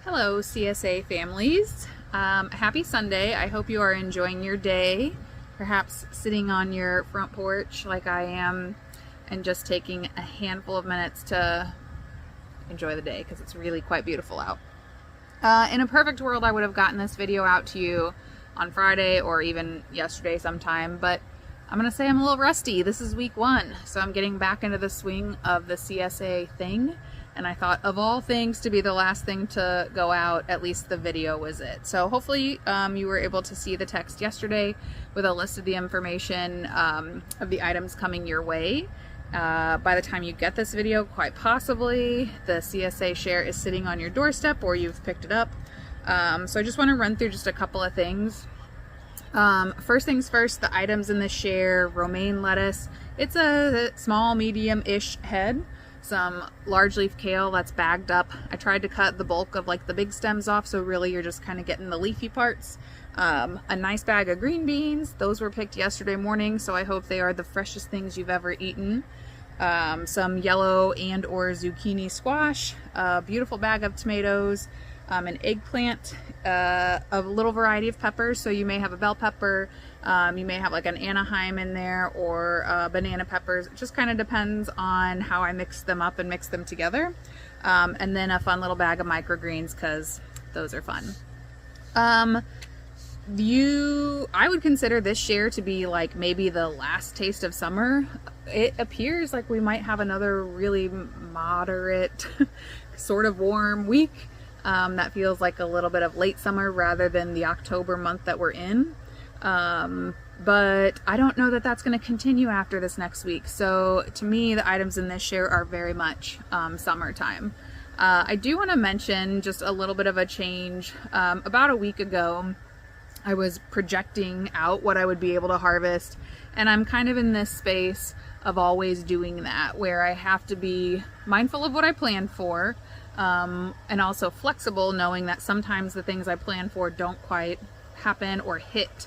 Hello CSA families. Happy Sunday. I hope you are enjoying your day, perhaps sitting on your front porch like I am and just taking a handful of minutes to enjoy the day because it's really quite beautiful out. In a perfect world, I would have gotten this video out to you on Friday or even yesterday sometime, but I'm gonna say I'm a little rusty. This is week 1, so I'm getting back into the swing of the CSA thing. And I thought of all things to be the last thing to go out, at least the video was it. So hopefully you were able to see the text yesterday with a list of the information of the items coming your way. By the time you get this video, quite possibly the CSA share is sitting on your doorstep or you've picked it up. So I just want to run through just a couple of things. First things first, the items in the share: romaine lettuce. It's a small, medium-ish head. Some large leaf kale that's bagged up. I tried to cut the bulk of like the big stems off, so really you're just kind of getting the leafy parts. A nice bag of green beans. Those were picked yesterday morning, so I hope they are the freshest things you've ever eaten. Some yellow and or zucchini squash. A beautiful bag of tomatoes. An eggplant, a little variety of peppers, so you may have a bell pepper, you may have like an Anaheim in there, or banana peppers. It just kind of depends on how I mix them up and mix them together. And then a fun little bag of microgreens, because those are fun. I would consider this share to be like maybe the last taste of summer. It appears like we might have another really moderate, sort of warm week. That feels like a little bit of late summer rather than the October month that we're in. But I don't know that that's going to continue after this next week. So to me, the items in this share are very much summertime. I do want to mention just a little bit of a change. About a week ago, I was projecting out what I would be able to harvest. And I'm kind of in this space of always doing that, where I have to be mindful of what I plan for. And also flexible, knowing that sometimes the things I plan for don't quite happen or hit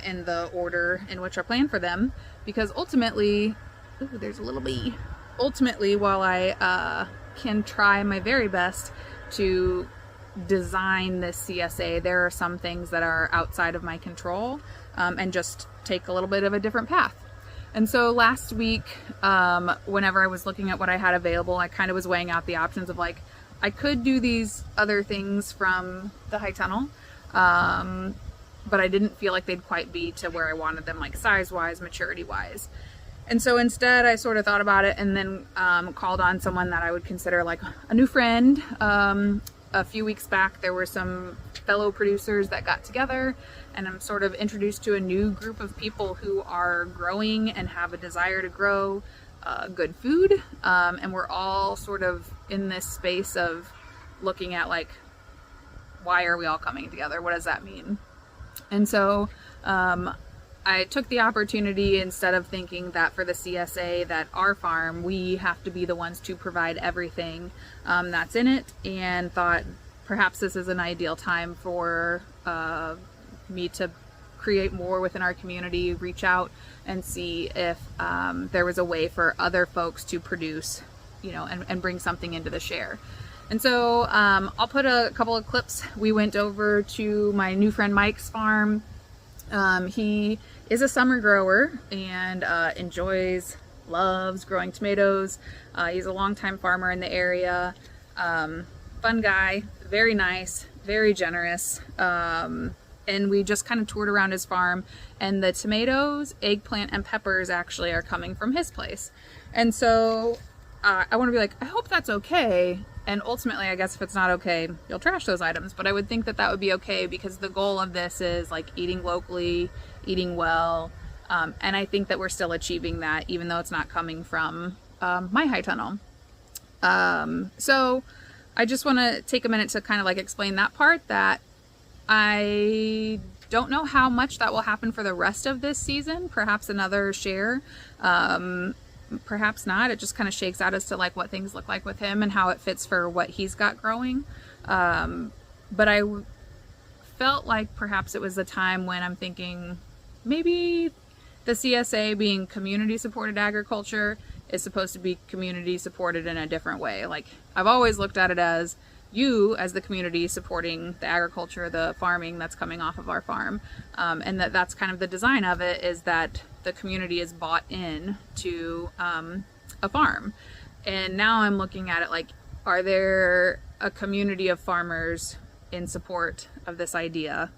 in the order in which I plan for them, because ultimately, ooh, there's a little bee. Ultimately, while I can try my very best to design this CSA, there are some things that are outside of my control and just take a little bit of a different path. And so last week, whenever I was looking at what I had available, I kind of was weighing out the options of like, I could do these other things from the high tunnel, but I didn't feel like they'd quite be to where I wanted them, like size-wise, maturity-wise. And so instead I sort of thought about it and then called on someone that I would consider like a new friend. A few weeks back, there were some fellow producers that got together, and I'm sort of introduced to a new group of people who are growing and have a desire to grow good food. And we're all sort of in this space of looking at like, why are we all coming together? What does that mean? And so I took the opportunity, instead of thinking that for the CSA, that our farm, we have to be the ones to provide everything that's in it, and thought perhaps this is an ideal time for me to create more within our community, reach out and see if there was a way for other folks to produce, you know, and bring something into the share. And so I'll put a couple of clips. We went over to my new friend Mike's farm. He is a summer grower and enjoys loves growing tomatoes. He's a longtime farmer in the area. Fun guy, very nice, very generous. And we just kind of toured around his farm, and the tomatoes, eggplant, and peppers actually are coming from his place. And so I want to be like, I hope that's okay. And ultimately, I guess if it's not okay, you'll trash those items. But I would think that that would be okay, because the goal of this is like eating locally, eating well. And I think that we're still achieving that, even though it's not coming from my high tunnel. So I just want to take a minute to kind of like explain that part, that I don't know how much that will happen for the rest of this season. Perhaps another share, perhaps not. It just kind of shakes out as to like what things look like with him and how it fits for what he's got growing. But I felt like perhaps it was the time when I'm thinking maybe the CSA, being community supported agriculture, is supposed to be community supported in a different way. Like, I've always looked at it as you as the community supporting the agriculture, the farming that's coming off of our farm, and that's kind of the design of it, is that the community is bought in to a farm. And now I'm looking at it like, are there a community of farmers in support of this idea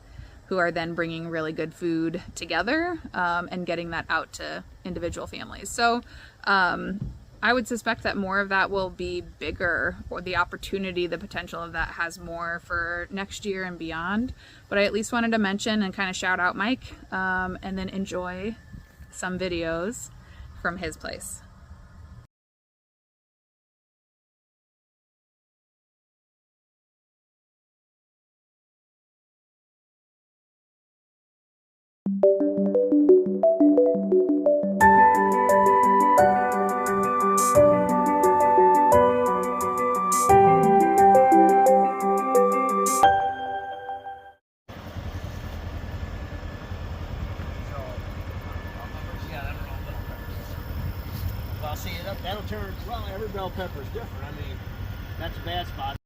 who are then bringing really good food together and getting that out to individual families? So I would suspect that more of that will be bigger, or the opportunity, the potential of that has more for next year and beyond. But I at least wanted to mention and kind of shout out Mike, and then enjoy some videos from his place. See, that'll turn, well, every bell pepper is different. I mean, that's a bad spot.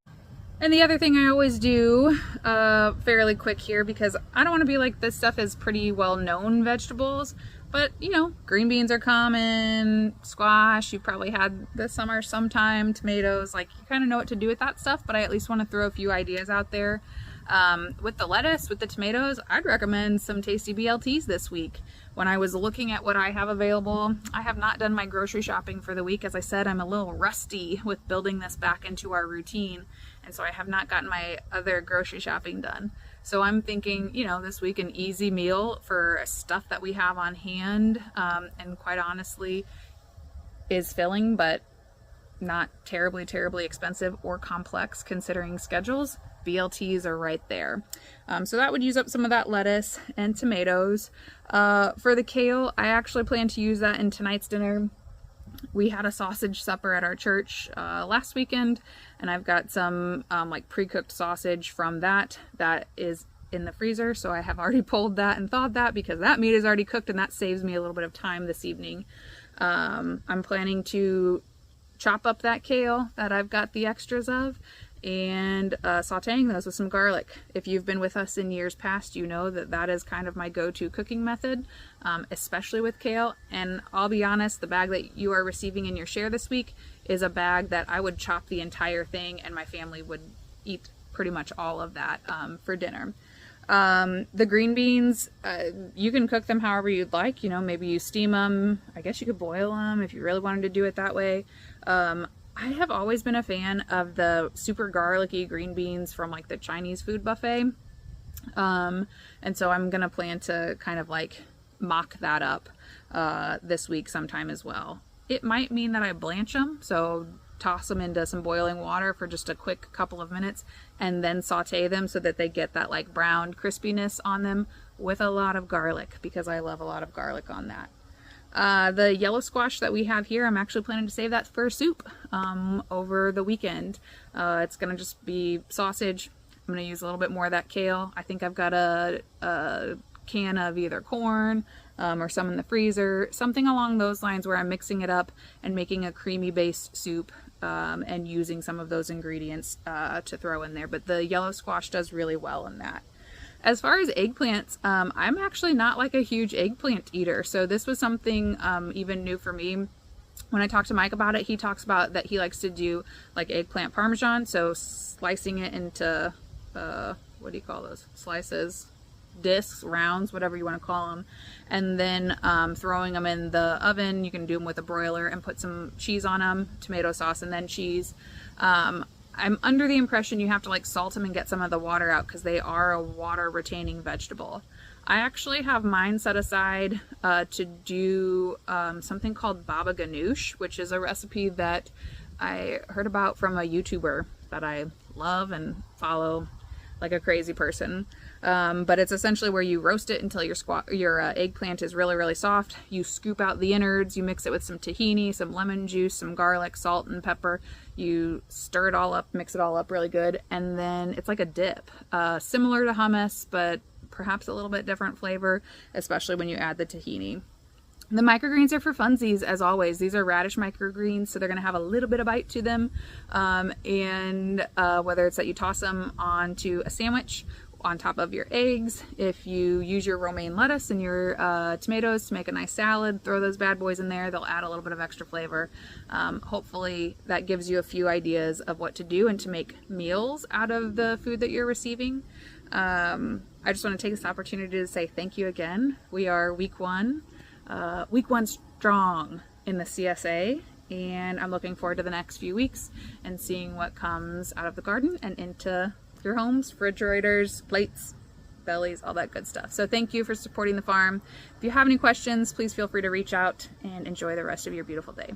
And the other thing I always do fairly quick here, because I don't want to be like, this stuff is pretty well known vegetables, but you know, green beans are common, squash, you've probably had this summer sometime, tomatoes, like you kind of know what to do with that stuff, but I at least want to throw a few ideas out there. With the lettuce, with the tomatoes, I'd recommend some tasty BLTs this week. When I was looking at what I have available, I have not done my grocery shopping for the week. As I said, I'm a little rusty with building this back into our routine, and so I have not gotten my other grocery shopping done. So I'm thinking, you know, this week an easy meal for stuff that we have on hand, and quite honestly is filling, but not terribly expensive or complex considering schedules. BLTs are right there. So that would use up some of that lettuce and tomatoes. For the kale, I actually plan to use that in tonight's dinner. We had a sausage supper at our church last weekend, and I've got some like pre-cooked sausage from that is in the freezer. So I have already pulled that and thawed that, because that meat is already cooked, and that saves me a little bit of time this evening. I'm planning to chop up that kale that I've got the extras of, and sauteing those with some garlic. If you've been with us in years past, you know that that is kind of my go-to cooking method, especially with kale. And I'll be honest, the bag that you are receiving in your share this week is a bag that I would chop the entire thing, and my family would eat pretty much all of that for dinner. The green beans, you can cook them however you'd like. You know, maybe you steam them. I guess you could boil them if you really wanted to do it that way. I have always been a fan of the super garlicky green beans from like the Chinese food buffet. And so I'm going to plan to kind of like mock that up this week sometime as well. It might mean that I blanch them, so toss them into some boiling water for just a quick couple of minutes and then saute them so that they get that like browned crispiness on them with a lot of garlic, because I love a lot of garlic on that. The yellow squash that we have here, I'm actually planning to save that for soup over the weekend. It's going to just be sausage. I'm going to use a little bit more of that kale. I think I've got a can of either corn or some in the freezer, something along those lines, where I'm mixing it up and making a creamy based soup and using some of those ingredients to throw in there. But the yellow squash does really well in that. As far as eggplants, I'm actually not like a huge eggplant eater, so this was something even new for me. When I talked to Mike about it, he talks about that he likes to do like eggplant parmesan, so slicing it into what do you call those slices, discs, rounds, whatever you want to call them, and then throwing them in the oven. You can do them with a broiler and put some cheese on them, tomato sauce, and then cheese. I'm under the impression you have to like salt them and get some of the water out because they are a water retaining vegetable. I actually have mine set aside to do something called baba ganoush, which is a recipe that I heard about from a YouTuber that I love and follow like a crazy person. But it's essentially where you roast it until your eggplant is really, really soft. You scoop out the innards, you mix it with some tahini, some lemon juice, some garlic, salt, and pepper. You stir it all up, mix it all up really good, and then it's like a dip. Similar to hummus, but perhaps a little bit different flavor, especially when you add the tahini. The microgreens are for funsies, as always. These are radish microgreens, so they're going to have a little bit of bite to them. Whether it's that you toss them onto a sandwich, on top of your eggs, if you use your romaine lettuce and your tomatoes to make a nice salad, throw those bad boys in there. They'll add a little bit of extra flavor. Hopefully that gives you a few ideas of what to do and to make meals out of the food that you're receiving. I just want to take this opportunity to say thank you again. We are week one strong in the CSA, and I'm looking forward to the next few weeks and seeing what comes out of the garden and into your homes, refrigerators, plates, bellies, all that good stuff. So thank you for supporting the farm. If you have any questions, please feel free to reach out, and enjoy the rest of your beautiful day.